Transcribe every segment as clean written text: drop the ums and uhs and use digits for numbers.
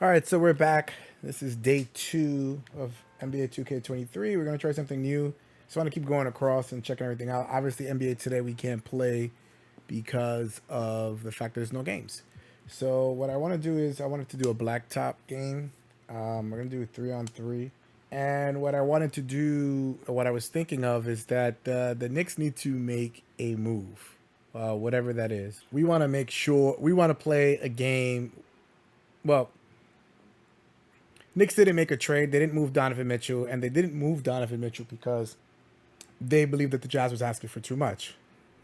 All right, so we're back. This is day 2 of NBA 2K23. We're going to try something new. Just want to keep going across and checking everything out. Obviously, NBA today we can't play because of the fact there's no games. So what I want to do is I wanted to do a blacktop game. We're going to do a 3-on-3. And what I wanted to do, what I was thinking of is that the Knicks need to make a move, whatever that is. We want to make sure, we want to play a game, well, Knicks didn't make a trade. They didn't move Donovan Mitchell, and they didn't move Donovan Mitchell because they believed that the Jazz was asking for too much.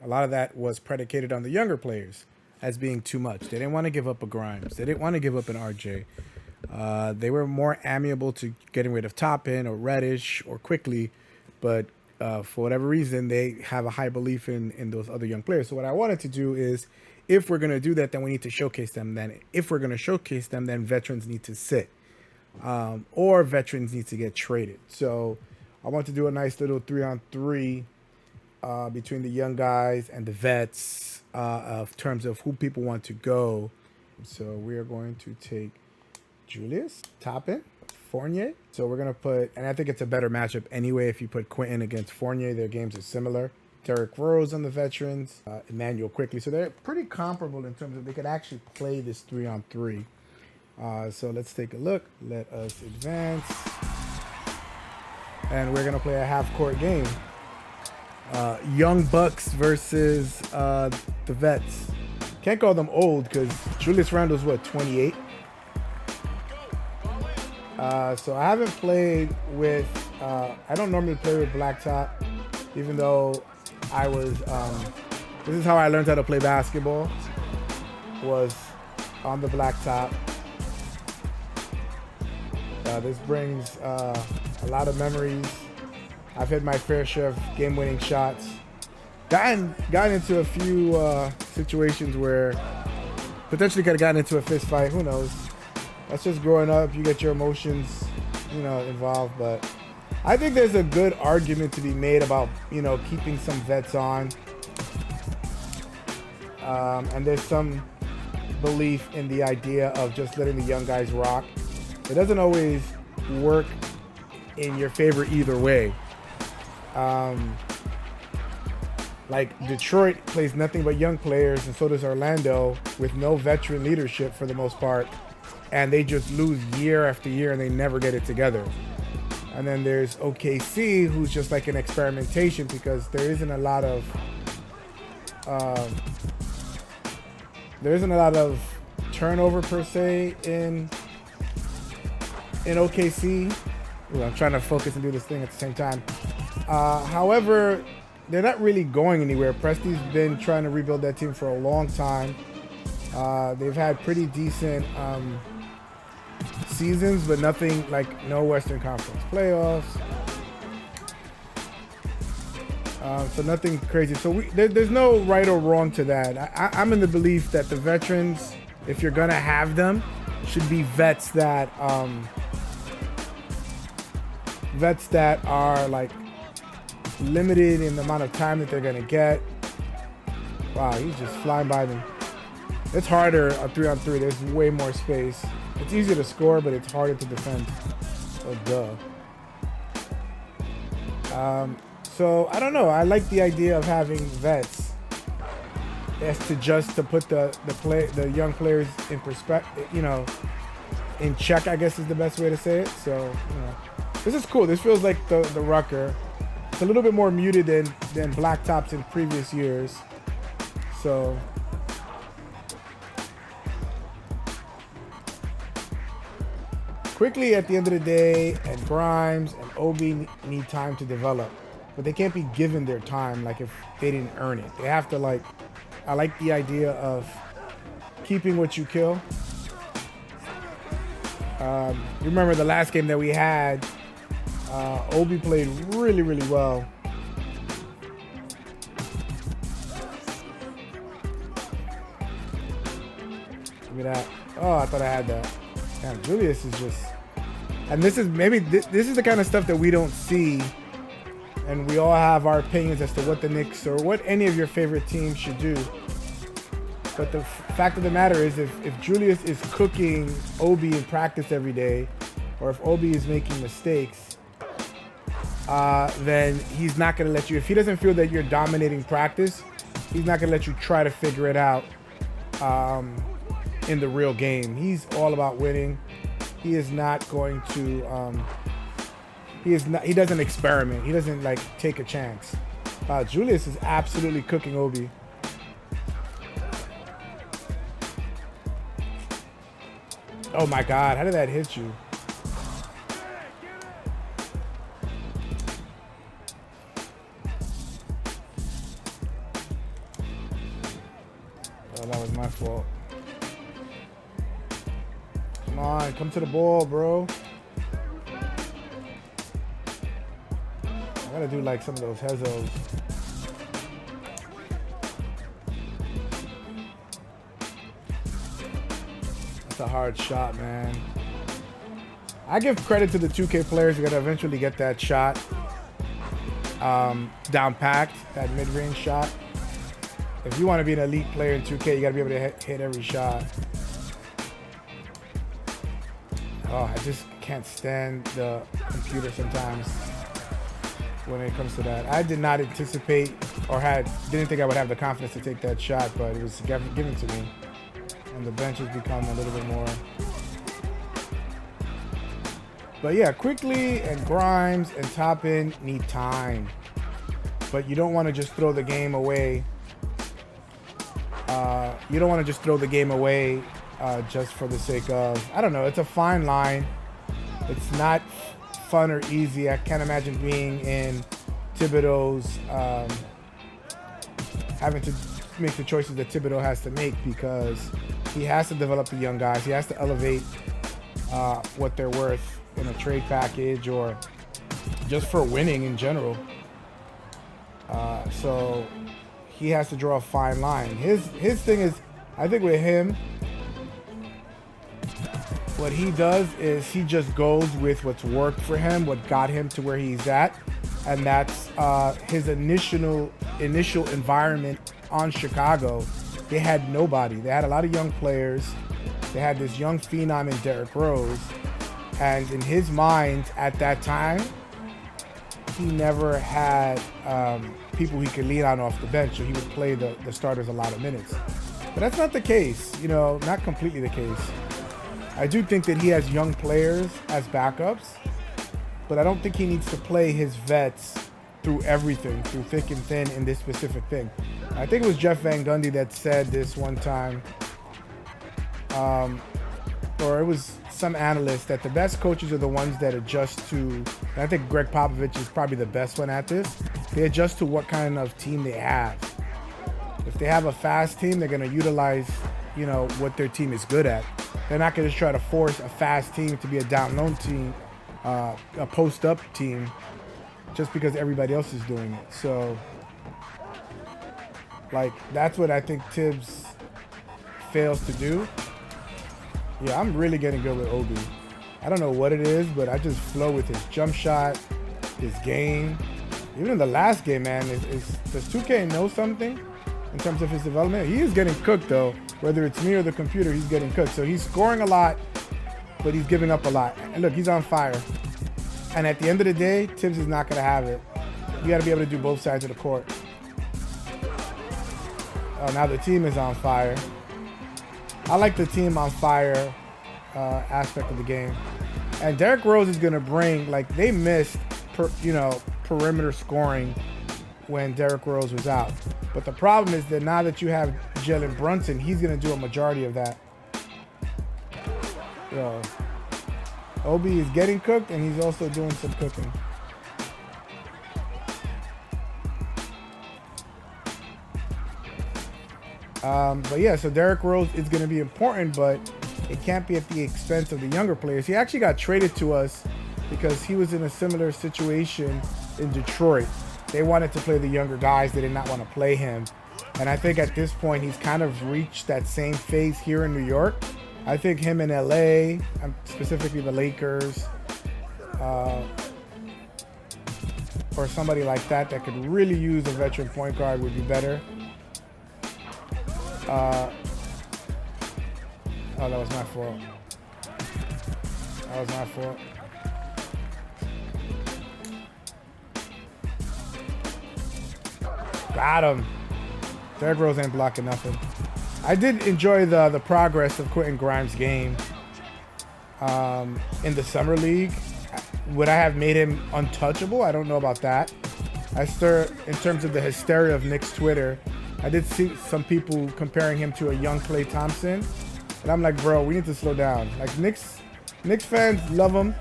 A lot of that was predicated on the younger players as being too much. They didn't want to give up a Grimes. They didn't want to give up an RJ. They were more amiable to getting rid of Toppin or Reddish or Quickly, but for whatever reason, they have a high belief in those other young players. So what I wanted to do is, if we're going to do that, then we need to showcase them. Then if we're going to showcase them, then veterans need to sit. Or veterans need to get traded. So I want to do a nice little 3-on-3 between the young guys and the vets of terms of who people want to go. So we are going to take Julius, Toppin, Fournier. So we're going to put, and I think it's a better matchup anyway if you put Quentin against Fournier. Their games are similar. Derrick Rose on the veterans, Emmanuel Quickly. So they're pretty comparable in terms of they could actually play this 3-on-3. So let's take a look. Let us advance. And we're going to play a half-court game. Young Bucks versus the vets. Can't call them old because Julius Randle's, what, 28? So I haven't played with... I don't normally play with Blacktop, even though I was... this is how I learned how to play basketball, was on the Blacktop. This brings a lot of memories. I've hit my fair share of game-winning shots. Gotten into a few situations where potentially could have gotten into a fist fight. Who knows? That's just growing up. You get your emotions, involved. But I think there's a good argument to be made about, keeping some vets on. And there's some belief in the idea of just letting the young guys rock. It doesn't always work in your favor either way. Like Detroit plays nothing but young players, and so does Orlando, with no veteran leadership for the most part, and they just lose year after year and they never get it together. And then there's OKC, who's just like an experimentation because there isn't a lot of turnover per se in OKC. Ooh, I'm trying to focus and do this thing at the same time. However, they're not really going anywhere. Presti's been trying to rebuild that team for a long time. They've had pretty decent seasons, but nothing like no Western Conference playoffs. So nothing crazy. So there's no right or wrong to that. I'm in the belief that the veterans, if you're gonna have them, should be vets that are like limited in the amount of time that they're gonna get. Wow, he's just flying by them. It's harder a 3-on-3. There's way more space. It's easier to score, but it's harder to defend. Oh, duh. So I don't know. I like the idea of having vets. As to put the young players in perspective, in check, I guess is the best way to say it. So, this is cool. This feels like the Rucker. It's a little bit more muted than Blacktops in previous years. So, Quickly at the end of the day, and Grimes and Obi need time to develop. But they can't be given their time like if they didn't earn it. They have to I like the idea of keeping what you kill. You remember the last game that we had, Obi played really, really well. Look at that. Oh, I thought I had that. Damn, Julius is just... And this is this is the kind of stuff that we don't see. And we all have our opinions as to what the Knicks or what any of your favorite teams should do. But the fact of the matter is, if Julius is cooking Obi in practice every day, or if Obi is making mistakes, then he's not going to let you. If he doesn't feel that you're dominating practice, he's not going to let you try to figure it out in the real game. He's all about winning. He is not going to. He doesn't experiment. He doesn't like take a chance. Julius is absolutely cooking Obi. Oh my God! How did that hit you? Oh, that was my fault. Come on, come to the ball, bro. I gotta do like some of those hezos. That's a hard shot, man. I give credit to the 2K players who gotta eventually get that shot down packed, that mid-range shot. If you want to be an elite player in 2K, you gotta be able to hit every shot. Oh, I just can't stand the computer sometimes when it comes to that. I did not anticipate or didn't think I would have the confidence to take that shot, but it was given to me. And the bench has become a little bit more. But yeah, Quickly and Grimes and Toppin need time. But you don't want to just throw the game away. You don't want to just throw the game away just for the sake of, I don't know, it's a fine line. It's not fun or easy. I can't imagine being in Thibodeau's, having to make the choices that Thibodeau has to make, because he has to develop the young guys. He has to elevate what they're worth in a trade package or just for winning in general. So he has to draw a fine line. His thing is, I think with him, what he does is he just goes with what's worked for him, what got him to where he's at, and that's his initial environment on Chicago. They had nobody. They had a lot of young players. They had this young phenom in Derrick Rose, and in his mind at that time, he never had people he could lean on off the bench, so he would play the starters a lot of minutes. But that's not the case, you know, not completely the case. I do think that he has young players as backups, but I don't think he needs to play his vets through everything, through thick and thin in this specific thing. I think it was Jeff Van Gundy that said this one time, or it was some analyst, that the best coaches are the ones that adjust to, and I think Greg Popovich is probably the best one at this, they adjust to what kind of team they have. If they have a fast team, they're going to utilize, you know, what their team is good at. They're not going to try to force a fast team to be a down low team, a post-up team, just because everybody else is doing it. So, like, that's what I think Tibbs fails to do. Yeah, I'm really getting good with Obi. I don't know what it is, but I just flow with his jump shot, his game. Even in the last game, man, does 2K know something in terms of his development? He is getting cooked, though. Whether it's me or the computer, he's getting cooked. So he's scoring a lot, but he's giving up a lot. And look, he's on fire. And at the end of the day, Tibbs is not going to have it. You got to be able to do both sides of the court. Oh, now the team is on fire. I like the team on fire aspect of the game. And Derrick Rose is going to bring, like, they missed, perimeter scoring when Derrick Rose was out. But the problem is that now that you have Jalen Brunson, he's going to do a majority of that. Yo, Obi is getting cooked, and he's also doing some cooking. But yeah, so Derrick Rose is going to be important, but it can't be at the expense of the younger players. He actually got traded to us because he was in a similar situation in Detroit. They wanted to play the younger guys. They did not want to play him. And I think at this point, he's kind of reached that same phase here in New York. I think him in LA, specifically the Lakers, or somebody like that could really use a veteran point guard would be better. Oh, that was my fault. That was my fault. Got him. Derrick Rose ain't blocking nothing. I did enjoy the progress of Quentin Grimes' game in the Summer League. Would I have made him untouchable? I don't know about that. In terms of the hysteria of Knicks Twitter, I did see some people comparing him to a young Klay Thompson. And I'm like, bro, we need to slow down. Like, Knicks fans love him,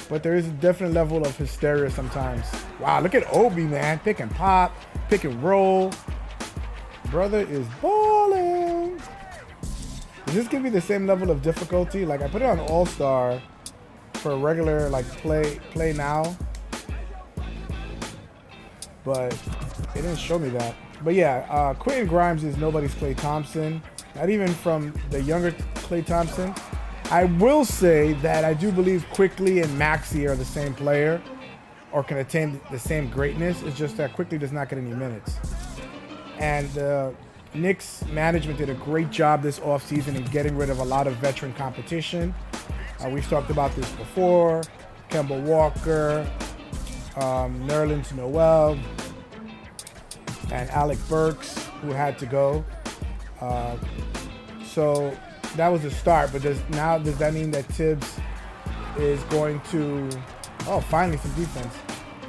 but there is a definite level of hysteria sometimes. Wow, look at Obi, man. Pick and pop, pick and roll. Brother is balling. Is this gonna be the same level of difficulty? Like, I put it on All-Star for a regular, like, play now, but it didn't show me that. But yeah, Quentin Grimes is nobody's Klay Thompson, not even from the younger Klay Thompson. I will say that I do believe Quickly and Maxey are the same player or can attain the same greatness. It's just that Quickly does not get any minutes. And the Knicks management did a great job this offseason in getting rid of a lot of veteran competition. We've talked about this before. Kemba Walker, Nerlens Noel, and Alec Burks, who had to go. So that was a start, but does that mean that Tibbs is going to, finally some defense.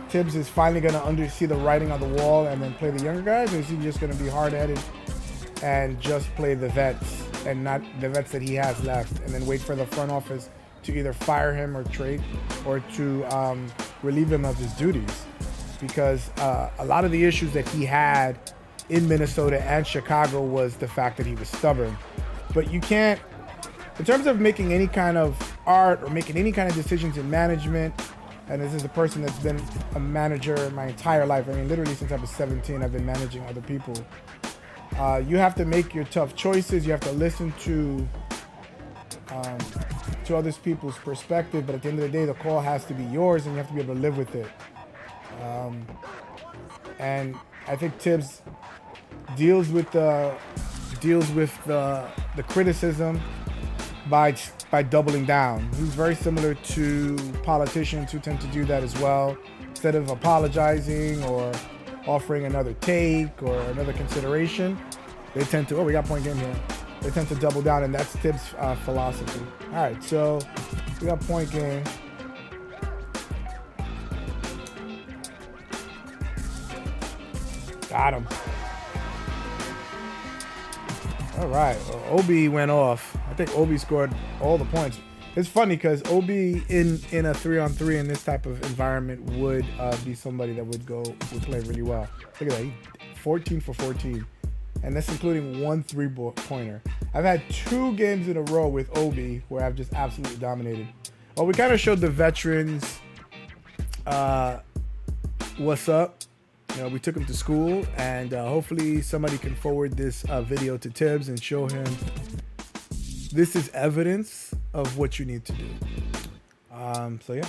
Tibbs is finally going to see the writing on the wall and then play the younger guys, or is he just going to be hard-headed and just play the vets and not the vets that he has left, and then wait for the front office to either fire him or trade or to relieve him of his duties? Because a lot of the issues that he had in Minnesota and Chicago was the fact that he was stubborn. But you can't, in terms of making any kind of art or making any kind of decisions in management, and this is a person that's been a manager my entire life. I mean, literally since I was 17, I've been managing other people. You have to make your tough choices. You have to listen to other people's perspective, but at the end of the day, the call has to be yours, and you have to be able to live with it. And I think Tibbs deals with the criticism by doubling down. He's very similar to politicians who tend to do that as well. Instead of apologizing or offering another take or another consideration, they tend to, we got point game here. They tend to double down, and that's Tibbs' philosophy. All right, so we got point game. Got him. All right, Obi went off. I think Obi scored all the points. It's funny because Obi in a 3-on-3 in this type of environment would be somebody that would play really well. Look at that, 14 for 14, and that's including one 3-pointer. I've had 2 games in a row with Obi where I've just absolutely dominated. Well, we kind of showed the veterans what's up. You know, we took him to school, and hopefully somebody can forward this video to Tibbs and show him this is evidence of what you need to do. So yeah,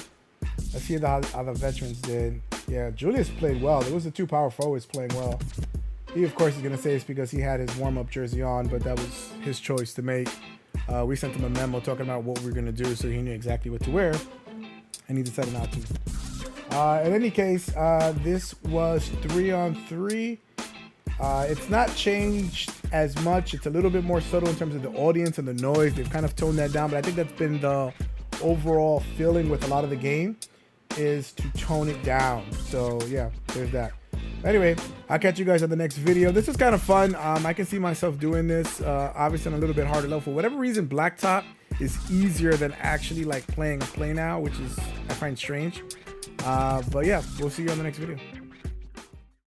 let's see how the veterans did. Yeah, Julius played well. There was the 2 power forwards playing well. He, of course, is going to say it's because he had his warm-up jersey on, but that was his choice to make. We sent him a memo talking about what we were going to do, so he knew exactly what to wear, and he decided not to. In any case, this was 3-on-3. It's not changed as much. It's a little bit more subtle in terms of the audience and the noise. They've kind of toned that down, but I think that's been the overall feeling with a lot of the game, is to tone it down. So yeah, there's that. Anyway, I'll catch you guys on the next video. This is kind of fun. I can see myself doing this. Obviously on a little bit harder level. For whatever reason, Blacktop is easier than actually like playing a play now, which is, I find strange. But yeah, we'll see you on the next video.